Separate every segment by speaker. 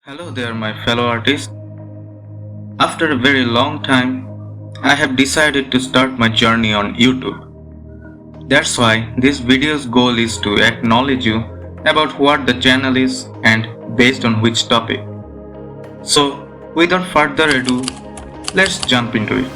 Speaker 1: Hello there, my fellow artists. After a very long time, I have decided to start my journey on YouTube. That's why this video's goal is to acknowledge you about what the channel is and based on which topic. So, without further ado, let's jump into it.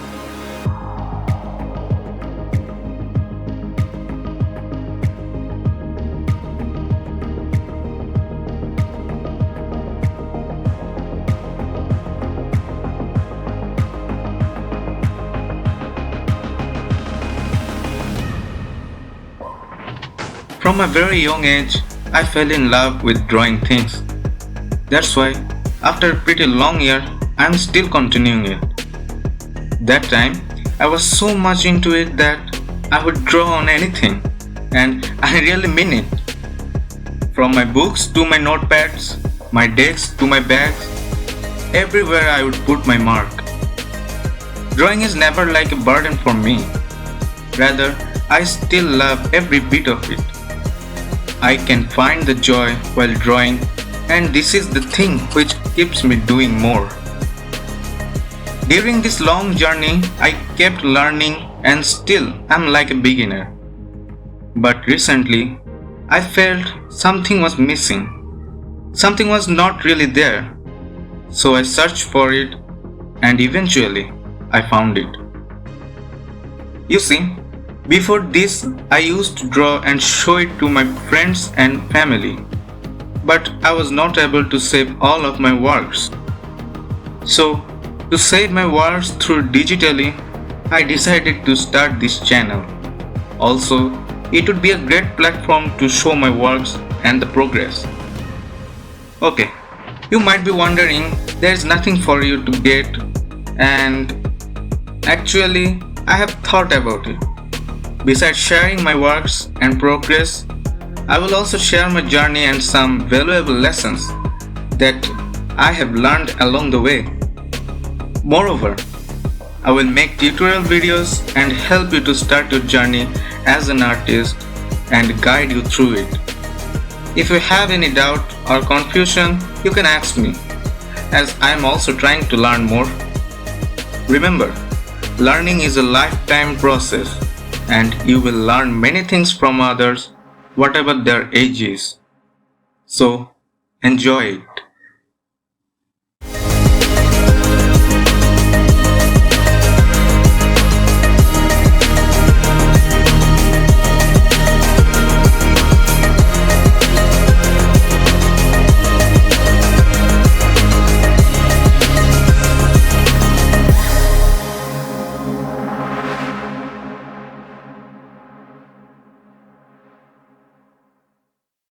Speaker 1: From a very young age, I fell in love with drawing things. That's why, after a pretty long year, I'm still continuing it. That time, I was so much into it that I would draw on anything, and I really mean it. From my books to my notepads, my desks to my bags, everywhere I would put my mark. Drawing is never like a burden for me. Rather, I still love every bit of it. I can find the joy while drawing, and this is the thing which keeps me doing more. During this long journey, I kept learning and still I'm like a beginner. But recently, I felt something was missing. Something was not really there. So I searched for it and eventually I found it. You see, before this, I used to draw and show it to my friends and family, but I was not able to save all of my works. So, to save my works through digitally, I decided to start this channel. Also, it would be a great platform to show my works and the progress. Okay, you might be wondering there is nothing for you to get, and actually, I have thought about it. Besides sharing my works and progress, I will also share my journey and some valuable lessons that I have learned along the way. Moreover, I will make tutorial videos and help you to start your journey as an artist and guide you through it. If you have any doubt or confusion, you can ask me, as I am also trying to learn more. Remember, learning is a lifetime process, and you will learn many things from others, whatever their age is. So, enjoy it.